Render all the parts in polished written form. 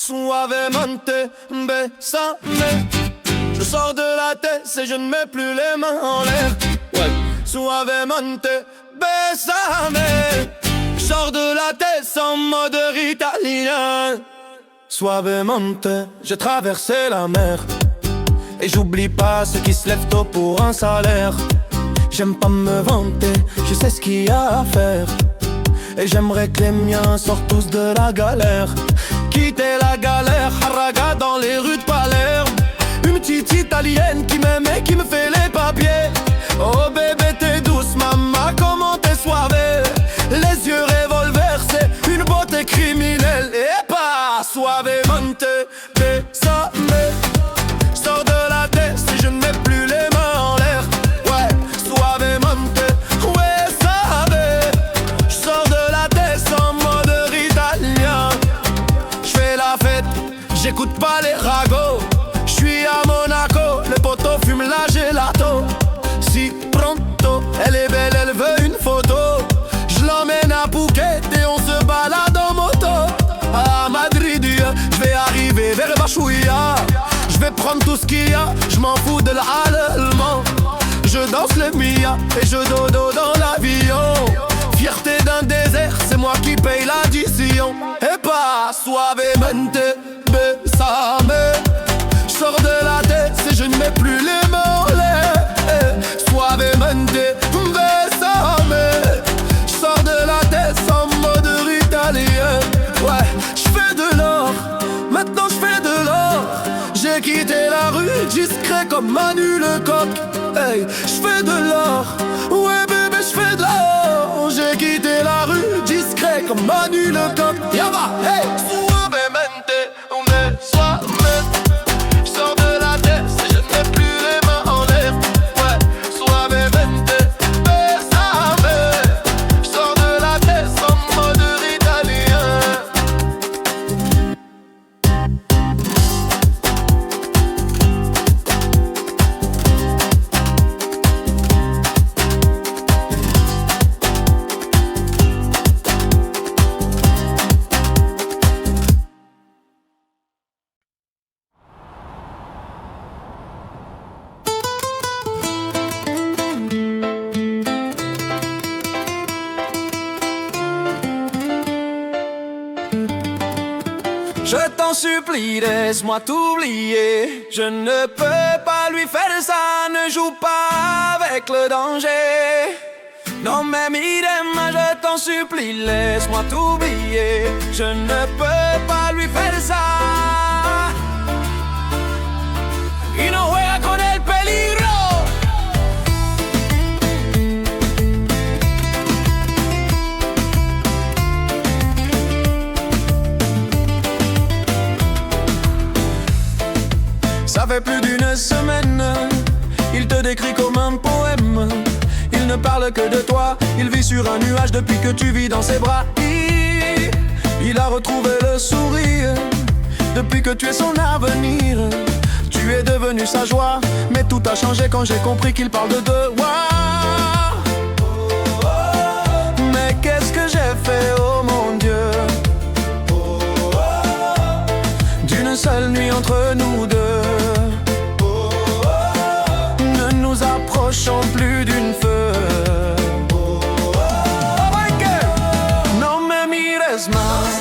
Suavemente, besame. Je sors de la tête et je ne mets plus les mains en l'air. Ouais. Suavemente, besame. Je sors de la tête en mode italien. Suavemente, j'ai traversé la mer. Et j'oublie pas ceux qui se lèvent tôt pour un salaire. J'aime pas me vanter, je sais ce qu'il y a à faire. Et j'aimerais que les miens sortent tous de la galère. Quitter la galère, haraga dans les rues de Palerme. Une petite italienne qui m'aime et qui me fait les papiers. Oh bébé t'es douce maman, comment t'es soivée. Les yeux revolver, c'est une beauté criminelle. Et pas suavemente, besame. Sors de la tête si je ne mets plus les mains en l'air. Ouais, suavemente, ouais sabe. Je sors de la tête en mode italien. J'fais la fête, j'écoute pas les ragots. J'suis à Monaco, le poteau fume la gelato. Si pronto, elle est belle, elle veut une photo. J'l'emmène à Phuket et on se balade en moto. À Madrid, j'vais arriver vers Bachouia. J'vais prendre tout ce qu'il y a, j'm'en fous de l'allemand. Je danse le Mia et je dodo dans l'avion. Fierté d'un désert, c'est moi qui paye l'addition. Et pas suavemente, besame. J'sors de la tête et je ne mets plus les mains en l'air. Suavemente, besame. J'sors de la tête en mode italien. Ouais, j'fais de l'or, maintenant j'fais de l'or. J'ai quitté la rue discret comme Manu Lecoq. Hey, j'fais de l'or, ouais bébé j'fais de l'or. J'ai quitté la rue discret comme Manu Lecoq. Yaba, hey, suavemente, besame. J'sors de la tête et je ne mets plus les mains en l'air. Ouais, suavemente, besame. J'sors de la tête en mode italien. Je t'en supplie, laisse-moi t'oublier. Je ne peux pas lui faire ça, ne joue pas avec le danger. Non mais Mirema, je t'en supplie, laisse-moi t'oublier. Je ne peux pas lui faire ça. Y no juega con el peligro. Ça fait plus d'une semaine, il te décrit comme un poème. Il ne parle que de toi, il vit sur un nuage depuis que tu vis dans ses bras. Il a retrouvé le sourire depuis que tu es son avenir. Tu es devenu sa joie, mais tout a changé quand j'ai compris qu'il parle de deux. Mais qu'est-ce que j'ai fait, oh mon Dieu. D'une seule nuit entre nous deux. Ne nous approchons plus d'une feu. Non me mires más.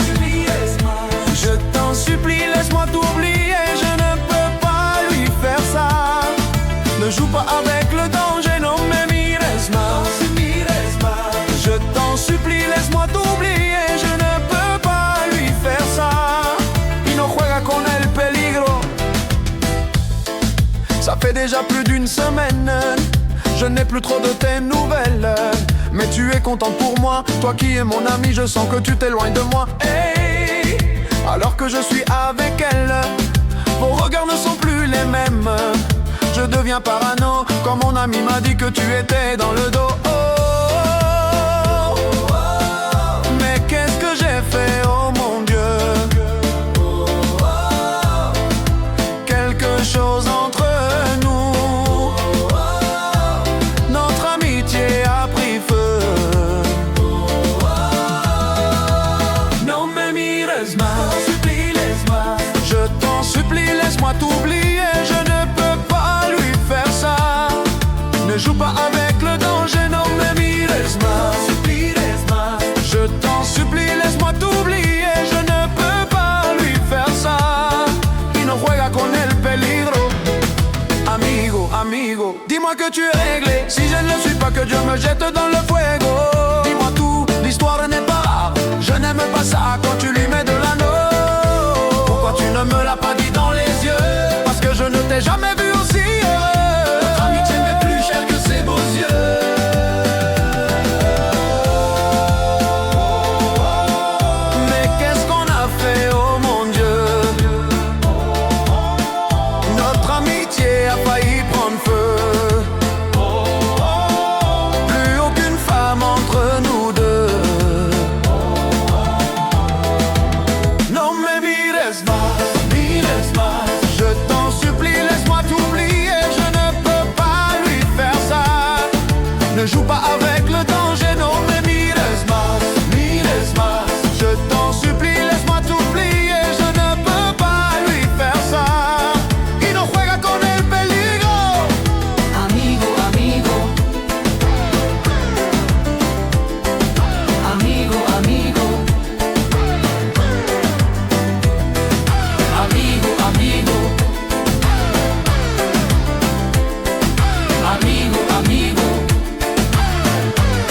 Je t'en supplie, laisse-moi t'oublier. Je ne peux pas lui faire ça. Ne joue pas avec le danger. Non me mires más. Je t'en supplie, laisse-moi t'oublier. Je ne peux pas lui faire ça. Y no juega con el peligro. Ça fait déjà plus d'une semaine, je n'ai plus trop de tes nouvelles. Mais tu es contente pour moi, toi qui es mon ami, je sens que tu t'éloignes de moi. Hey, alors que je suis avec elle, vos regards ne sont plus les mêmes. Je deviens parano, quand mon ami m'a dit que tu étais dans le dos. Mais qu'est-ce que j'ai fait, oh mon Dieu. Quelque chose entre nous. Notre amitié a pris feu. No me mires más, supplie, laisse-moi. Dis-moi que tu es réglé. Si je ne le suis pas, que Dieu me jette dans le fuego. Dis-moi tout, l'histoire n'est pas rare. Je n'aime pas ça quand tu lui mets de l'anneau. Pourquoi tu ne me l'as pas dit dans les yeux? Parce que je ne t'ai jamais vu aussi heureux. Notre amitié m'est plus chère que ses beaux yeux. Mais qu'est-ce qu'on a fait, oh mon Dieu? Notre amitié a failli prendre feu. Plus aucune femme entre nous deux. Non mais mires más, je t'en supplie, laisse-moi t'oublier. Je ne peux pas lui faire ça. Ne joue pas